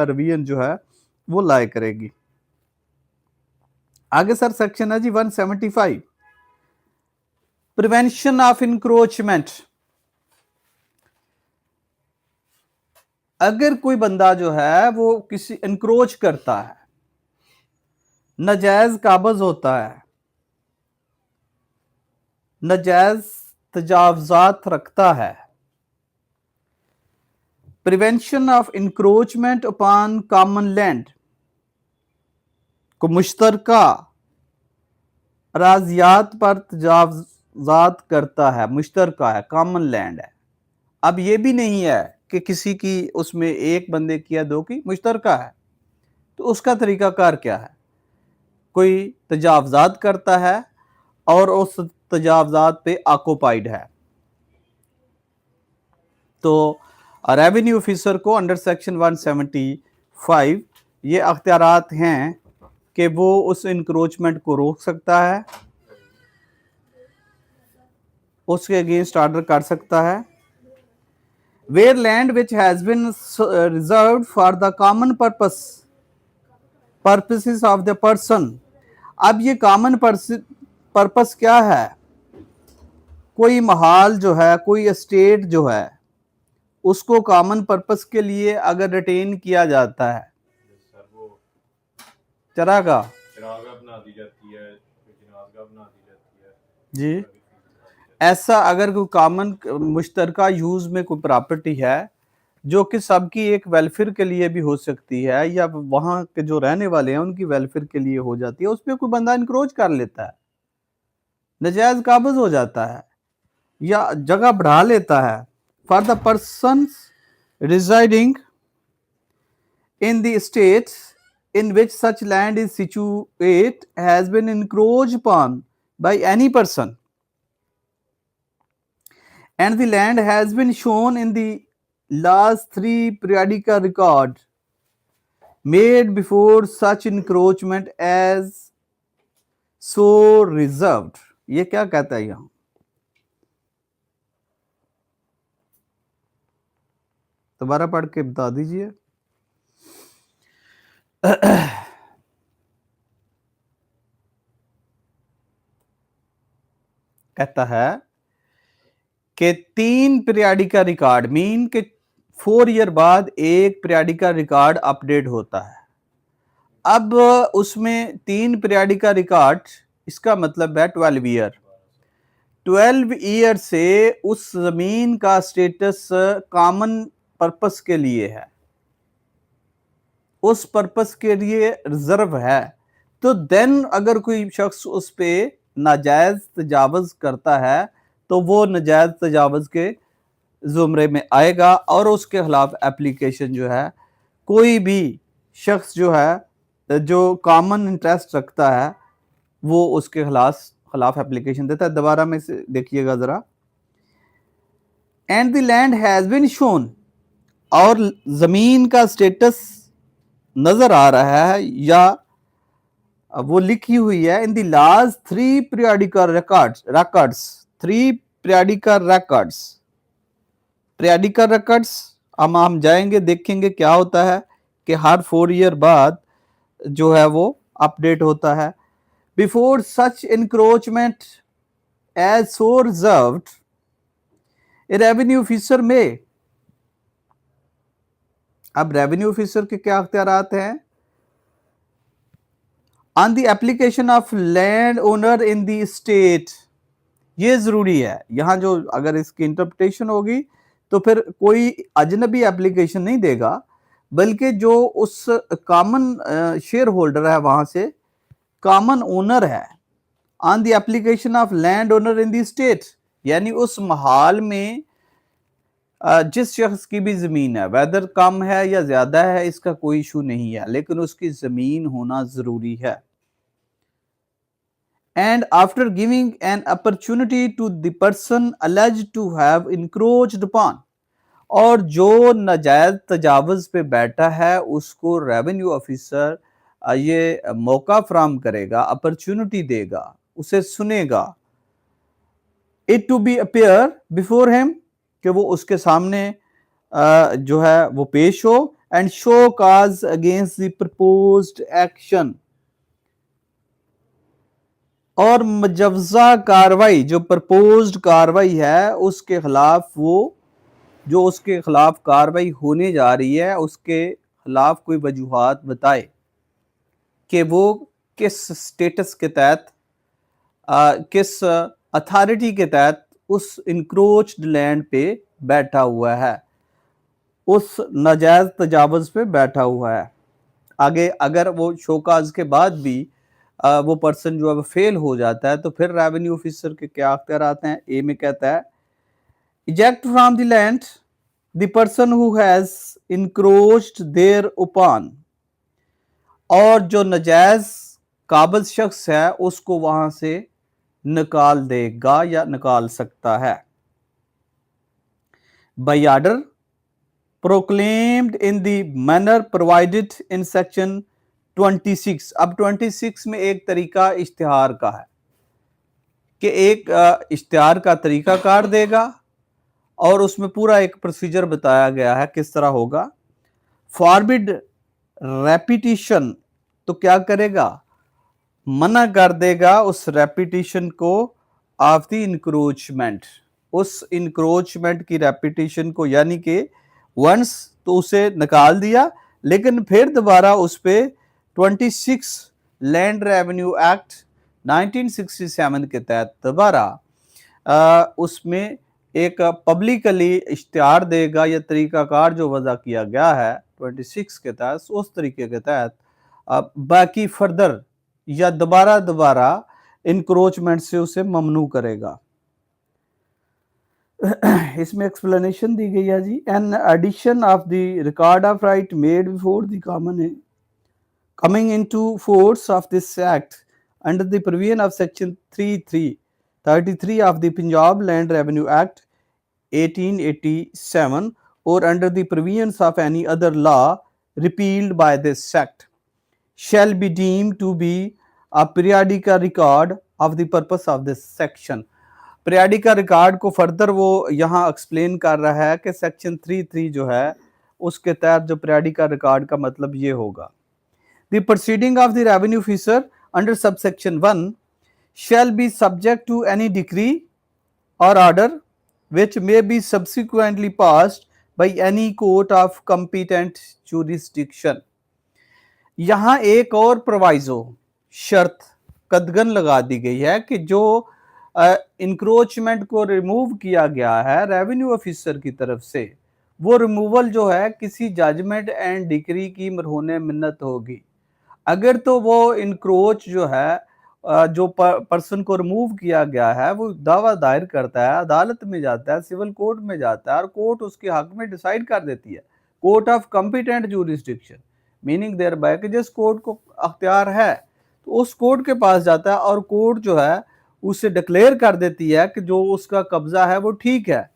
Revision जो है वो लाए करेगी। आगे सर सेक्शन है जी 175, प्रिवेंशन ऑफ इंक्रोचमेंट। अगर कोई बंदा जो है वो किसी इंक्रोच करता है, नाजायज काबज होता है, नाजायज तजावजात रखता है, prevention of encroachment upon common land को मुश्तरका अराजियात पर तजावजात करता है, मुश्तरका है, कॉमन लैंड है। अब ये भी नहीं है कि किसी की उसमें एक बंदे की या दो की, मुश्तरका है। तो उसका तरीकाकार क्या है? कोई तजावजात करता है और उस तजावजात पे ऑक्युपाइड है, तो रेवेन्यू ऑफिसर को अंडर सेक्शन 175 ये अख्तियारात हैं कि वो उस इंक्रोचमेंट को रोक सकता है, उसके अगेंस्ट ऑर्डर कर सकता है। Where land which has been reserved for the common purposes of the person. अब ये कॉमन पर्पस क्या है? कोई महाल जो है, कोई एस्टेट जो है, उसको कॉमन पर्पस के लिए अगर रिटेन किया जाता है, चरागाह बना दी जाती है, बना दी जाती है जी, ऐसा अगर कोई कॉमन मुश्तरका यूज में कोई प्रॉपर्टी है जो कि सबकी एक वेलफेयर के लिए भी हो सकती है या वहां के जो रहने वाले हैं उनकी वेलफेयर के लिए हो जाती है, उसमें कोई बंदा इंक्रोच कर लेता है, नजायज काबज हो जाता है या जगह बढ़ा लेता है, for the person residing in the state in which such land is situate has been encroached upon by any person and the land has been shown in the last 3 periodical record made before such encroachment as so reserved। ये क्या कहता है यहां? दोबारा पढ़ के बता दीजिए। कहता है कि 3 पीरियडिका रिकॉर्ड मीन के 4 ईयर बाद एक पीरियडिका रिकॉर्ड अपडेट होता है। अब उसमें 3 पीरियडिका रिकॉर्ड, इसका मतलब है 12 ईयर। 12 ईयर से उस जमीन का स्टेटस कॉमन पर्पस के लिए है, उस पर्पस के लिए रिजर्व है। तो देन अगर कोई शख्स उस पे नाजायज तजावज करता है तो वो नाजायज तजावज के जुमरे में आएगा और उसके खिलाफ एप्लीकेशन जो है, कोई भी शख्स जो है जो कॉमन इंटरेस्ट रखता है वो उसके खिलाफ एप्लीकेशन देता है। दोबारा में से देखिएगा जरा, and the land has been shown, और जमीन का स्टेटस नजर आ रहा है या वो लिखी हुई है in the last 3 periodical records 3 periodical records हम जाएंगे, देखेंगे क्या होता है कि हर 4 ईयर बाद जो है वो अपडेट होता है। Before such encroachment as so reserved a revenue officer में। अब रेवेन्यू ऑफिसर के क्या अख्तियारात हैं? On the application of land owner in the state. ये जरूरी है यहां, जो अगर इसकी इंटरप्रिटेशन होगी तो फिर कोई अजनबी एप्लीकेशन नहीं देगा, बल्कि जो उस कॉमन शेयर होल्डर है वहां से कॉमन ओनर है। On the application of land owner in the state, यानी उस महाल में जिस शख्स की भी जमीन है, वेदर कम है या ज्यादा है इसका कोई इशू नहीं है, लेकिन उसकी जमीन होना जरूरी है। And after giving an opportunity to the person alleged to have encroached upon, और जो नाजायज तजावज पे बैठा है उसको रेवेन्यू ऑफिसर ये मौका फराम करेगा, अपॉर्चुनिटी देगा, उसे सुनेगा। It to be appear before him, कि वो उसके सामने जो है वो पेश हो। and show cause against the proposed action. और मुजवजा कार्रवाई, जो प्रपोज्ड कार्रवाई है उसके खिलाफ, वो जो उसके खिलाफ कार्रवाई होने जा रही है उसके खिलाफ कोई वजूहात बताए कि वो किस स्टेटस के तहत, किस अथॉरिटी के तहत उस इंक्रोच्ड लैंड पे बैठा हुआ है, उस नाजायज तजावुज पे बैठा हुआ है। आगे अगर वो शोकाज के बाद भी वो पर्सन जो है फेल हो जाता है तो फिर रेवेन्यू ऑफिसर के क्या अख्तियार आते हैं। ए में कहता है eject from the land the person who has encroached there upon, और जो नजायज काबिल शख्स है उसको वहां से निकाल देगा या निकाल सकता है। By order proclaimed in the manner provided in section 26। अब 26 में एक तरीका इश्तिहार का है कि एक इश्तिहार का तरीका कार देगा और उसमें पूरा एक प्रोसीजर बताया गया है किस तरह होगा। फॉरबिड रेपिटिशन, तो क्या करेगा, मना कर देगा उस रेपिटिशन को ऑफ द इंक्रोचमेंट, उस इंक्रोचमेंट की रेपिटिशन को, यानी कि वंस तो उसे निकाल दिया लेकिन फिर दोबारा उस पे 26 लैंड रेवेन्यू एक्ट 1967 के तहत दोबारा उसमें एक पब्लिकली इश्तिहार देगा या तरीकाकार जो वज़ा किया गया है 26 के तहत, उस तरीके के तहत बाकी फर्दर या दोबारा इंक्रोचमेंट से उसे ममनू करेगा। इसमें एक्सप्लेनेशन दी गई है जी। An addition of the record of right made before the common coming into force of this act under the provision of section 33 of the Punjab Land Revenue Act 1887 or under the provisions of any other law repealed by this act shall be deemed to be a periodical record of the purpose of this section। periodical record को further वो यहाँ explain कर रहा है कि section 33 जो है उसके तहत जो periodical record का मतलब ये होगा। The proceeding of the revenue officer under subsection 1 shall be subject to any decree or order which may be subsequently passed by any court of competent jurisdiction। यहाँ एक और प्रोवाइजो शर्त कदगन लगा दी गई है कि जो इंक्रोचमेंट को रिमूव किया गया है रेवेन्यू ऑफिसर की तरफ से, वो रिमूवल जो है किसी जजमेंट एंड डिक्री की मरहून मिन्नत होगी। अगर तो वो इंक्रोच जो है जो पर्सन को रिमूव किया गया है वो दावा दायर करता है, अदालत में जाता है, सिविल कोर्ट में जाता है और कोर्ट उसके हक में डिसाइड कर देती है, court of competent jurisdiction, meaning thereby कि जिस कोर्ट को अख्तियार है तो उस कोर्ट के पास जाता है और कोर्ट जो है उसे डिक्लेयर कर देती है कि जो उसका कब्जा है वो ठीक है,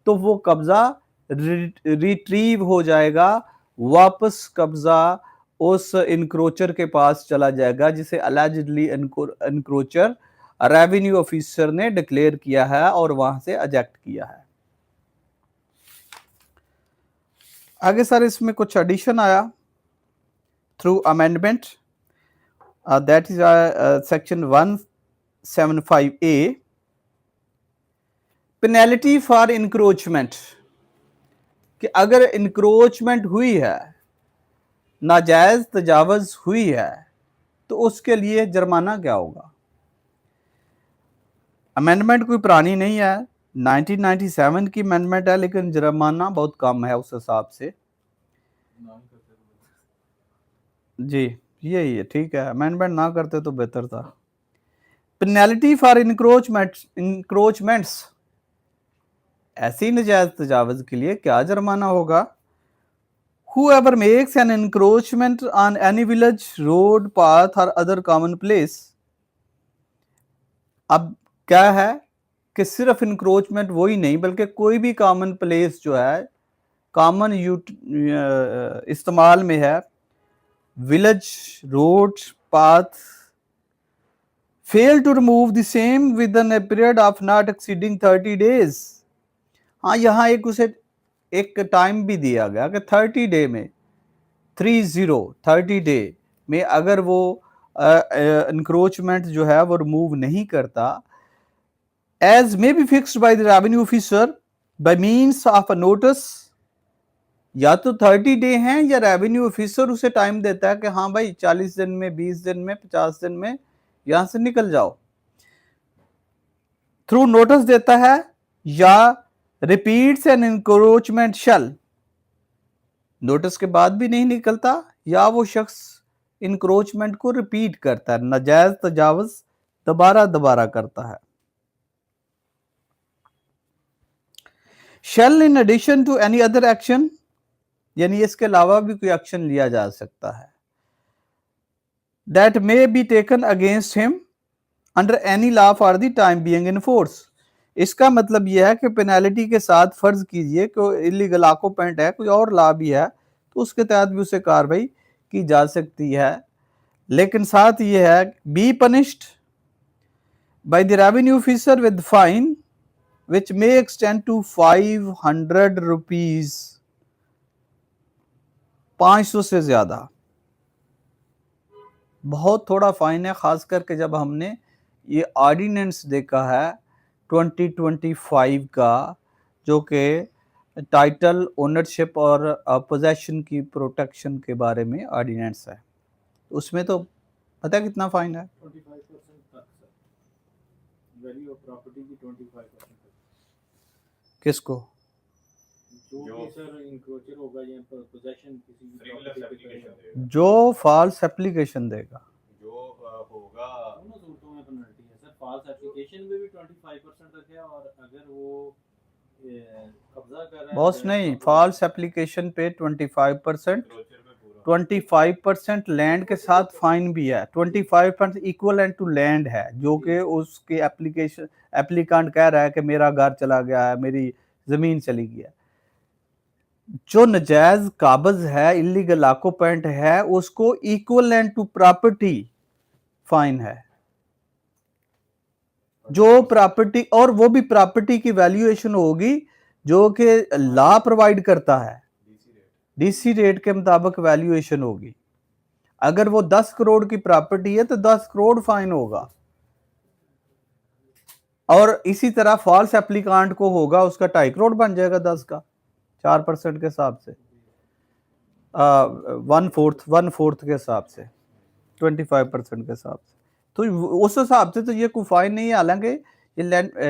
तो वो कब्जा रिट्रीव हो जाएगा, वापस कब्जा उस इंक्रोचर के पास चला जाएगा जिसे अलेजिडली इंक्रोचर रेवेन्यू ऑफिसर ने डिक्लेयर किया है और वहां से एजेक्ट किया है। आगे सर इसमें कुछ एडिशन आया through amendment, that is section 175A, penalty for encroachment, कि अगर इंक्रोचमेंट हुई है, नाजायज तजावुज हुई है, तो उसके लिए जुर्माना क्या होगा। अमेंडमेंट कोई पुरानी नहीं है, 1997 की अमेंडमेंट है, लेकिन जुर्माना बहुत कम है उस हिसाब से। जी यही है, ठीक है, अमेंडमेंट ना करते तो बेहतर था। पेनल्टी फॉर इंक्रोचमेंट्स, ऐसी नाजायज तजावुज के लिए क्या जुर्माना होगा। Whoever makes an encroachment on any village, road, path or other common place, अब क्या है कि सिर्फ इंक्रोचमेंट वही नहीं बल्कि कोई भी कॉमन प्लेस जो है कॉमन इस्तेमाल में है, village, road, path, fail to remove the same within period of not exceeding 30 days। हाँ, यहाँ एक उसे एक टाइम भी दिया गया कि 30 डे में 30 डे में अगर वो इंक्रोचमेंट जो है वो रिमूव नहीं करता, as may be fixed by the revenue officer by means of a notice, या तो 30 डे हैं या रेवेन्यू ऑफिसर उसे टाइम देता है कि हाँ भाई 40 दिन में, 20 दिन में, 50 दिन में यहां से निकल जाओ, थ्रू नोटिस देता है, या रिपीट्स एन इंक्रोचमेंट शल, नोटिस के बाद भी नहीं निकलता, या वो शख्स इंक्रोचमेंट को रिपीट करता है, नाजायज तजावुज दोबारा दोबारा करता है। Shall in addition to any other action, यानी इसके अलावा भी कोई एक्शन लिया जा सकता है, that may be taken against him under any law for the time being in force. इसका मतलब यह है कि पेनल्टी के साथ फर्ज कीजिए कि इलीगल ऑक्यूपेंट है, कोई और लॉ भी है तो उसके तहत भी उसे कार्रवाई की जा सकती है, लेकिन साथ ये है be punished by the revenue officer with fine which may extend to 500 rupees, 500 से ज्यादा। बहुत थोड़ा फाइन है, खास करके जब हमने ये ऑर्डिनेंस देखा है 2025 का, जो कि टाइटल, ओनरशिप और पोजेशन की प्रोटेक्शन के बारे में ऑर्डिनेंस है, उसमें तो पता है कितना फाइन है? 25% तक सर, वैल्यू ऑफ प्रॉपर्टी की 25%। किसको? जो सर इंक्रोचर होगा या पोजेशन किसी भी, जो फॉल्स एप्लीकेशन देगा, जो होगा, दोनों सूरतों में पेनल्टी है सर। फॉल्स एप्लीकेशन में भी 25% तक है, और अगर वो कब्जा कर रहा है, बॉस नहीं, फॉल्स एप्लीकेशन पे 25%, 25% लैंड के साथ फाइन भी है, 25% इक्वलेंट टू लैंड है, जो कि उसके एप्लीकेशन एप्लीकेंट कह रहा है कि मेरा घर चला गया है, मेरी जमीन चली गई है। जो नजायज काबज है, इलीगल ऑक्यूपेंट है, उसको इक्वलेंट टू प्रॉपर्टी फाइन है, जो प्रॉपर्टी, और वो भी प्रॉपर्टी की वैल्यूएशन होगी जो कि लॉ प्रोवाइड करता है, डीसी रेट के मुताबिक वैल्यूएशन होगी। अगर वो 10 करोड़ की प्रॉपर्टी है तो 10 करोड़ फाइन होगा, और इसी तरह फॉल्स एप्लीकांट को होगा उसका 2.5 करोड़ बन जाएगा 10 का, 4% के हिसाब से, 1/4 के हिसाब से, 25% के हिसाब से, तो उस हिसाब से तो ये कोई फाइन नहीं है। हालांकि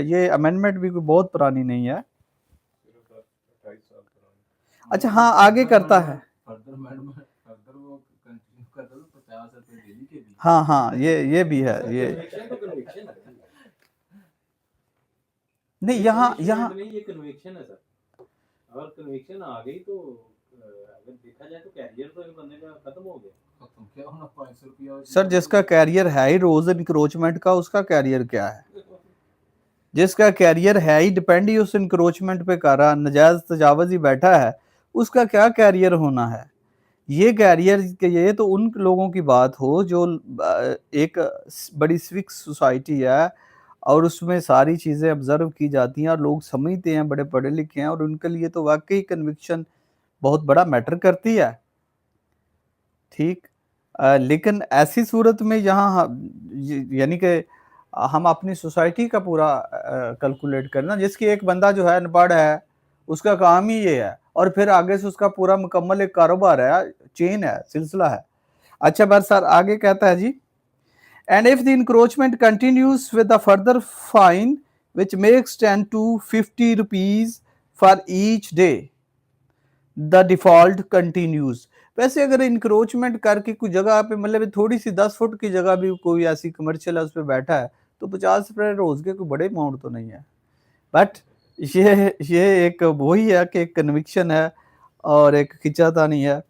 ये अमेंडमेंट भी कोई बहुत पुरानी नहीं है। अच्छा हाँ, आगे करता है, हाँ हाँ, ये भी है, ये नहीं, यहाँ ये कन्विक्शन है सर। अगर कन्विक्शन आ गई तो अगर देखा जाए तो कैरियर तो बंदे का खत्म हो गया। सर जिसका कैरियर है ही रोज इंक्रोचमेंट का, उसका कैरियर क्या है? जिसका कैरियर है ही डिपेंड ही उस इंक्रोचमेंट पे कर रहा, नजायज तजावज ही बैठा है, उसका क्या कैरियर होना है? ये कैरियर के, ये तो उन लोगों की बात हो जो एक बड़ी सिविक सोसाइटी है और उसमें सारी चीज़ें ऑब्जर्व की जाती हैं और लोग समझते हैं, बड़े पढ़े लिखे हैं, और उनके लिए तो वाकई कन्विक्शन बहुत बड़ा मैटर करती है, ठीक। लेकिन ऐसी सूरत में यहाँ यानी कि हम अपनी सोसाइटी का पूरा कैलकुलेट करना, जिसकी एक बंदा जो है अनपढ़ है, उसका काम ही ये है, और फिर आगे से उसका पूरा मुकम्मल एक कारोबार है, चेन है, सिलसिला है। अच्छा बस सर आगे कहता है जी, and if the encroachment continues with the further fine which may extend to 50 rupees for each day the default continues. वैसे अगर इंक्रोचमेंट करके कोई जगह पे, मतलब थोड़ी सी 10 फुट की जगह भी कोई ऐसी कमर्शियल है उस पर बैठा है, तो 50 रुपये रोज के कोई बड़े अमाउंट तो नहीं है, बट ये एक वही है कि एक कन्विक्शन है और एक खिंचातानी है।